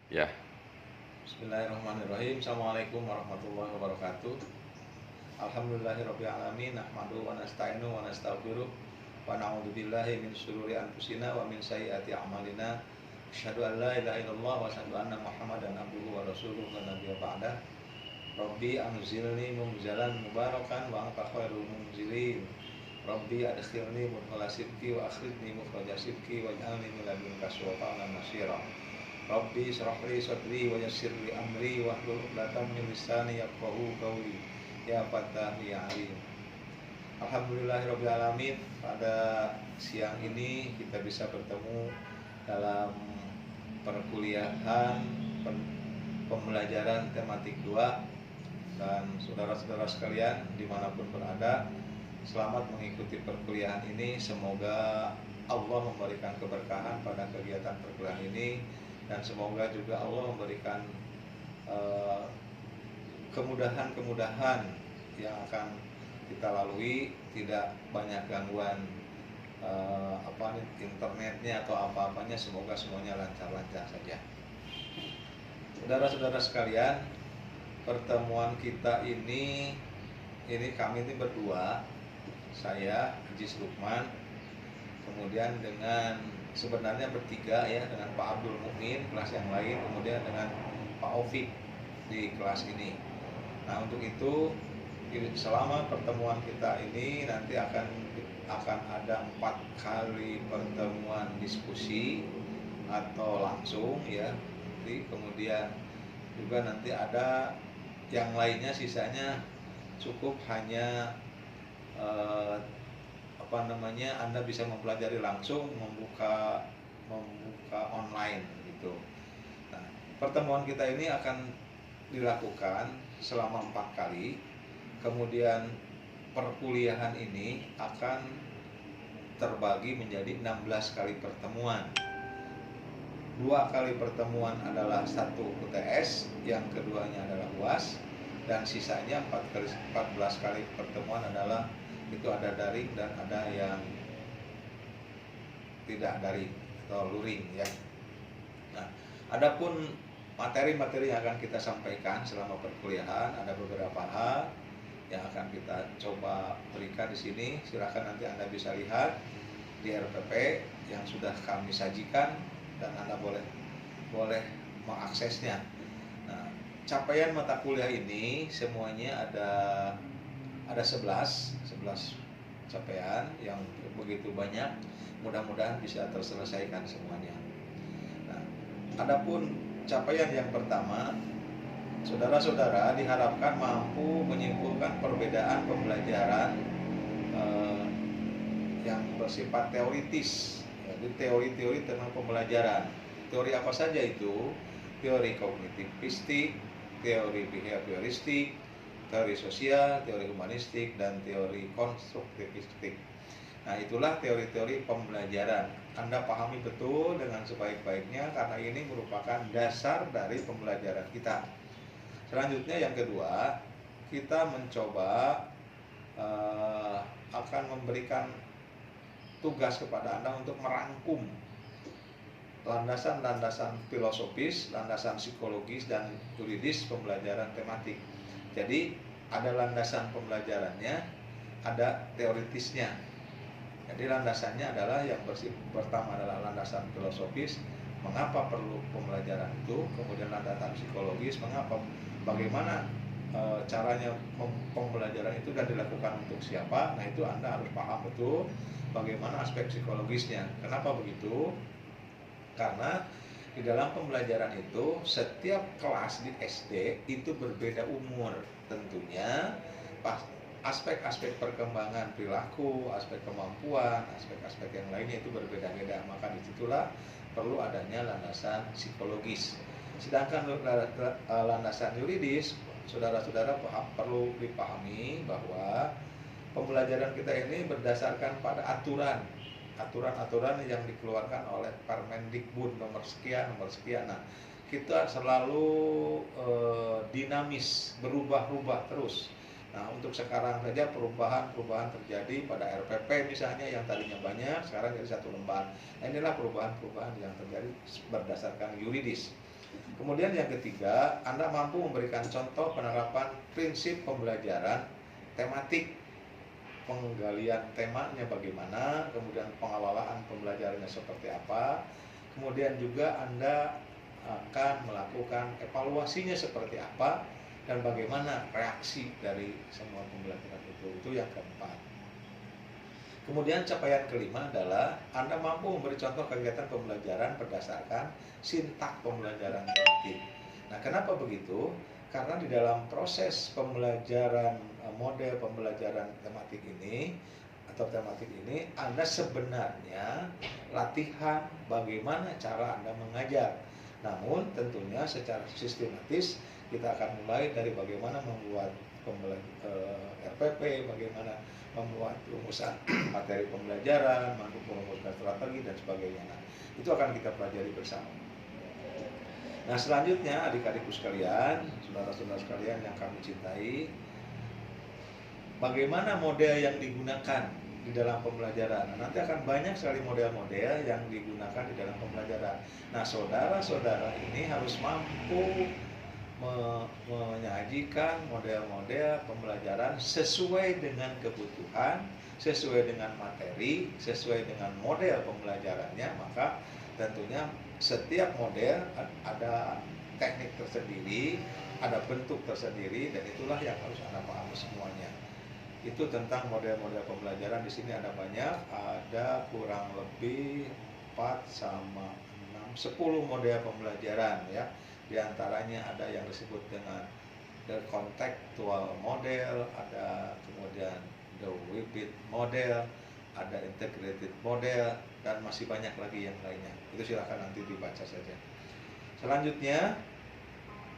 Ya, Bismillahirrahmanirrahim. Assalamualaikum warahmatullahi wabarakatuh. Alhamdulillahirabbil alamin. Nahmaduhu wa nasta'inu wa nastaghfiruh wa na'udzubillahi min syururi anfusina wa min sayyiati a'malina. Asyhadu an la ilaha illallah wa asyhadu anna Muhammadan abduhu wa rasuluhu la nabiyya ba'dah. Rabbi anzilni munzalan mubarakan wa anta khairul munzilin. Rabbi adkhilni mudkhala sidqi wa akhrijni mukhraja sidqi waj'alni min ladunka sultanan nasira. Rabbi shrah li sadri wa yassir li amri wahlul 'uqdatam min lisani yafqahu qawli. Ya Fattah ya Alim. Alhamdulillahirabbil alamin. Pada siang ini kita bisa bertemu dalam perkuliahan pembelajaran tematik 2, dan saudara-saudara sekalian dimanapun berada, selamat mengikuti perkuliahan ini. Semoga Allah memberikan keberkahan pada kegiatan perkuliahan ini, dan semoga juga Allah memberikan kemudahan-kemudahan yang akan kita lalui, tidak banyak gangguan internetnya atau apa-apanya. Semoga semuanya lancar-lancar saja. Saudara-saudara sekalian, pertemuan kita ini kami ini berdua, saya Haji Lukman, kemudian dengan sebenarnya bertiga ya, dengan Pak Abdul Mukmin kelas yang lain, kemudian dengan Pak Ovik di kelas ini. Nah, untuk itu selama pertemuan kita ini nanti akan ada 4 kali pertemuan diskusi atau langsung ya. Kemudian juga nanti ada yang lainnya, sisanya cukup hanya Anda bisa mempelajari langsung, membuka online gitu. Nah, pertemuan kita ini akan dilakukan selama 4 kali. Kemudian perkuliahan ini akan terbagi menjadi 16 kali pertemuan. 2 kali pertemuan adalah 1 UTS, yang keduanya adalah UAS, dan sisanya 14 kali pertemuan adalah itu ada daring dan ada yang tidak daring atau luring ya. Nah, adapun materi-materi yang akan kita sampaikan selama perkuliahan, ada beberapa hal yang akan kita coba berikan di sini. Silakan nanti Anda bisa lihat di RPP yang sudah kami sajikan, dan Anda boleh mengaksesnya. Nah, capaian mata kuliah ini semuanya ada 11 capaian yang begitu banyak. Mudah-mudahan bisa terselesaikan semuanya. Nah, adapun capaian yang pertama, saudara-saudara diharapkan mampu menyimpulkan perbedaan pembelajaran yang bersifat teoritis. Jadi teori-teori tentang pembelajaran. Teori apa saja itu? Teori kognitivistik, teori behavioristik, teori sosial, teori humanistik, dan teori konstruktivistik. Nah, itulah teori-teori pembelajaran. Anda pahami betul dengan sebaik-baiknya, karena ini merupakan dasar dari pembelajaran kita. Selanjutnya yang kedua, kita mencoba akan memberikan tugas kepada Anda untuk merangkum landasan-landasan filosofis, landasan psikologis, dan yuridis pembelajaran tematik. Jadi ada landasan pembelajarannya, ada teoritisnya. Jadi landasannya adalah yang pertama adalah landasan filosofis, mengapa perlu pembelajaran itu, kemudian landasan psikologis, bagaimana caranya pembelajaran itu dan dilakukan untuk siapa. Nah, itu Anda harus paham betul bagaimana aspek psikologisnya. Kenapa begitu? Karena di dalam pembelajaran itu setiap kelas di SD itu berbeda umur. Tentunya aspek-aspek perkembangan perilaku, aspek kemampuan, aspek-aspek yang lainnya itu berbeda-beda. Maka disitulah perlu adanya landasan psikologis. Sedangkan landasan yuridis, saudara-saudara perlu dipahami bahwa pembelajaran kita ini berdasarkan pada aturan-aturan yang dikeluarkan oleh Permendikbud nomor sekian. Nah, kita selalu dinamis, berubah-ubah terus. Nah, untuk sekarang saja perubahan terjadi pada RPP misalnya, yang tadinya banyak sekarang jadi 1 lembar. Nah, inilah perubahan-perubahan yang terjadi berdasarkan yuridis. Kemudian yang ketiga, Anda mampu memberikan contoh penerapan prinsip pembelajaran tematik, penggalian temanya bagaimana, kemudian pengelolaan pembelajarannya seperti apa, kemudian juga Anda akan melakukan evaluasinya seperti apa, dan bagaimana reaksi dari semua pembelajaran itu yang keempat. Kemudian capaian kelima adalah Anda mampu memberi contoh kegiatan pembelajaran berdasarkan sintak pembelajaran tematik. Nah, kenapa begitu? Karena di dalam proses pembelajaran, model pembelajaran tematik ini atau tematik ini, Anda sebenarnya latihan bagaimana cara Anda mengajar. Namun tentunya secara sistematis kita akan mulai dari bagaimana membuat RPP, bagaimana membuat rumusan materi pembelajaran, mampu merumuskan strategi dan sebagainya. Nah, itu akan kita pelajari bersama. Nah, selanjutnya adik-adikku sekalian, saudara-saudara sekalian yang kami cintai, bagaimana model yang digunakan di dalam pembelajaran. Nah, nanti akan banyak sekali model-model yang digunakan di dalam pembelajaran. Nah, saudara-saudara ini harus mampu menyajikan model-model pembelajaran sesuai dengan kebutuhan, sesuai dengan materi, sesuai dengan model pembelajarannya. Maka tentunya setiap model ada teknik tersendiri, ada bentuk tersendiri, dan itulah yang harus Anda pahami semuanya. Itu tentang model-model pembelajaran. Di sini ada banyak, ada kurang lebih 4 sama 6, 10 model pembelajaran ya. Di antaranya ada yang disebut dengan the contextual model, ada kemudian the vivid model, ada integrated model, dan masih banyak lagi yang lainnya. Itu silakan nanti dibaca saja. Selanjutnya,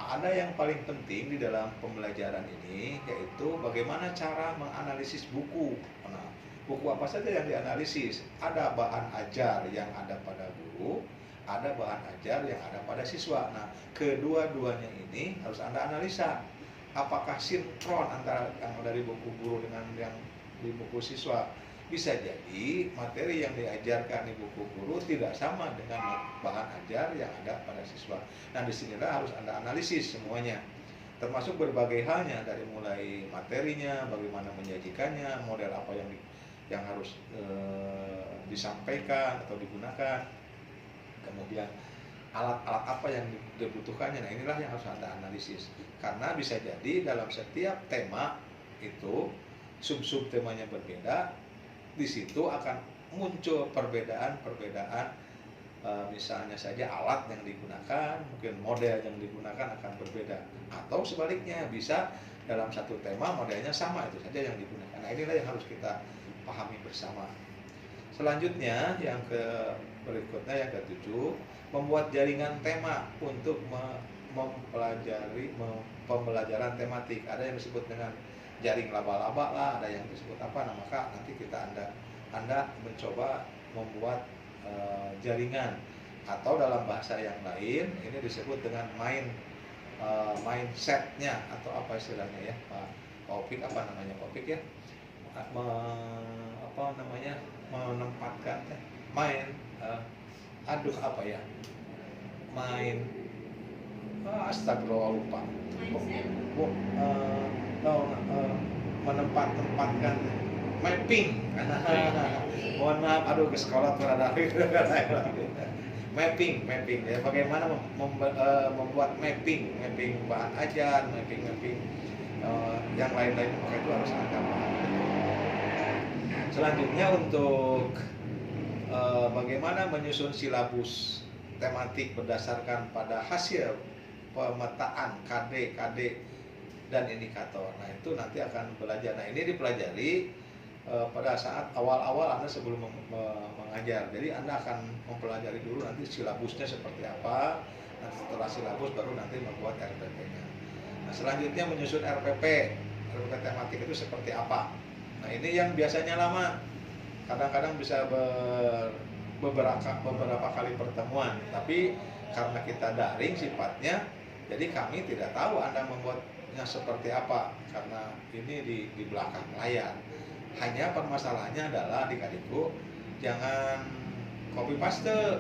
ada yang paling penting di dalam pembelajaran ini, yaitu bagaimana cara menganalisis buku. Nah, buku apa saja yang dianalisis? Ada bahan ajar yang ada pada guru, ada bahan ajar yang ada pada siswa. Nah, kedua-duanya ini harus Anda analisa. Apakah sinkron antara yang dari buku guru dengan yang di buku siswa? Bisa jadi materi yang diajarkan di buku guru tidak sama dengan bahan ajar yang ada pada siswa. Nah, disinilah harus Anda analisis semuanya, termasuk berbagai halnya, dari mulai materinya, bagaimana menyajikannya, model apa yang harus disampaikan atau digunakan, kemudian alat-alat apa yang dibutuhkannya. Nah, inilah yang harus Anda analisis, karena bisa jadi dalam setiap tema itu sub-sub temanya berbeda. Di situ akan muncul perbedaan-perbedaan, misalnya saja alat yang digunakan, mungkin model yang digunakan akan berbeda, atau sebaliknya bisa dalam satu tema modelnya sama, itu saja yang digunakan. Nah, inilah yang harus kita pahami bersama. Selanjutnya yang berikutnya yang ke-7, membuat jaringan tema untuk mempelajari pembelajaran tematik. Ada yang disebut dengan jaring laba-laba lah, ada yang disebut apa. Nah, maka nanti Anda mencoba membuat jaringan, atau dalam bahasa yang lain ini disebut dengan mindsetnya, atau apa istilahnya ya, Pak Opik, apa namanya Pak Opik ya, apa namanya, menempatkan apa ya, astagfirullah, lupa. Menempatkan mapping. Mohon maaf, ke sekolah terhadap mapping ya, bagaimana membuat mapping bahan ajar, mapping yang lain-lain, maka itu harus Anda pahami. Selanjutnya untuk bagaimana menyusun silabus tematik berdasarkan pada hasil pemetaan KD dan indikator. Nah, itu nanti akan belajar. Nah, ini dipelajari pada saat awal-awal Anda sebelum mengajar. Jadi Anda akan mempelajari dulu nanti silabusnya seperti apa. Nah, setelah silabus baru nanti membuat RPP-nya. Nah, selanjutnya menyusun RPP tematik itu seperti apa. Nah, ini yang biasanya lama. Kadang-kadang bisa beberapa kali pertemuan, tapi karena kita daring sifatnya, jadi kami tidak tahu Anda membuatnya seperti apa, karena ini di belakang layar. Hanya permasalahannya adalah adik-adikku, jangan copy paste.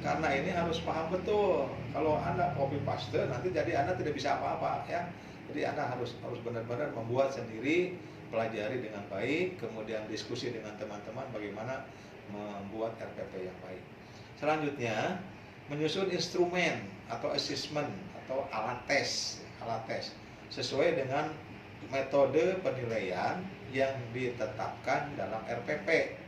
Karena ini harus paham betul. Kalau Anda copy paste nanti jadi Anda tidak bisa apa-apa ya. Jadi Anda harus benar-benar membuat sendiri, pelajari dengan baik, kemudian diskusi dengan teman-teman bagaimana membuat RPP yang baik. Selanjutnya, menyusun instrumen atau assessment atau alat tes sesuai dengan metode penilaian yang ditetapkan dalam RPP.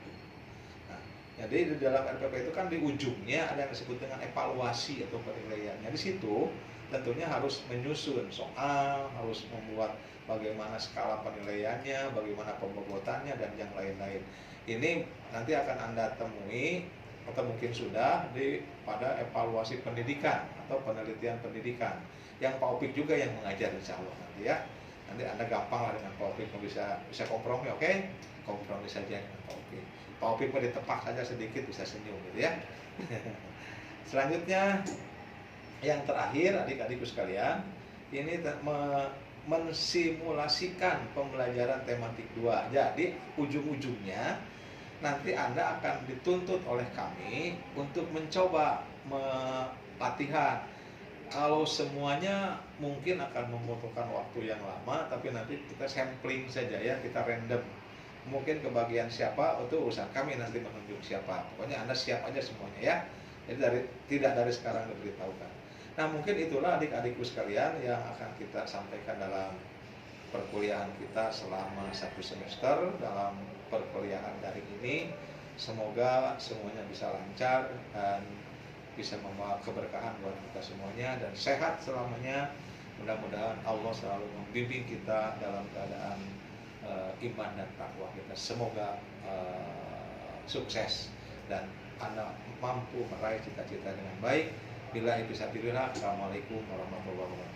Jadi di dalam RPP itu kan di ujungnya ada yang disebut dengan evaluasi atau penilaiannya. Di situ tentunya harus menyusun soal, harus membuat bagaimana skala penilaiannya, bagaimana pembobotannya dan yang lain-lain. Ini nanti akan Anda temui atau mungkin sudah pada evaluasi pendidikan atau penelitian pendidikan. Yang Pak Opik juga yang mengajar insya Allah nanti ya. Nanti Anda gampang lah dengan Pak Opik, bisa kompromi, oke? Kompromi saja dengan Pak Opik. Pak Opik mau ditepak saja sedikit bisa senyum gitu ya. Selanjutnya yang terakhir adik-adikku sekalian, ini mensimulasikan pembelajaran tematik 2. Jadi ujung-ujungnya nanti Anda akan dituntut oleh kami untuk mencoba latihan. Kalau semuanya mungkin akan membutuhkan waktu yang lama, tapi nanti kita sampling saja ya, kita random. Mungkin kebagian siapa itu urusan kami nanti menunjuk siapa. Pokoknya Anda siap aja semuanya ya. Jadi tidak dari sekarang diberitahukan. Nah mungkin itulah adik-adikku sekalian yang akan kita sampaikan dalam perkuliahan kita selama 1 semester dalam perkuliahan daring ini. Semoga semuanya bisa lancar dan bisa membawa keberkahan buat kita semuanya dan sehat selamanya. Mudah-mudahan Allah selalu membimbing kita dalam keadaan iman dan takwa kita. Semoga sukses dan Anda mampu meraih cita-cita dengan baik. Bila bisa pilihlah. Assalamualaikum warahmatullahi wabarakatuh.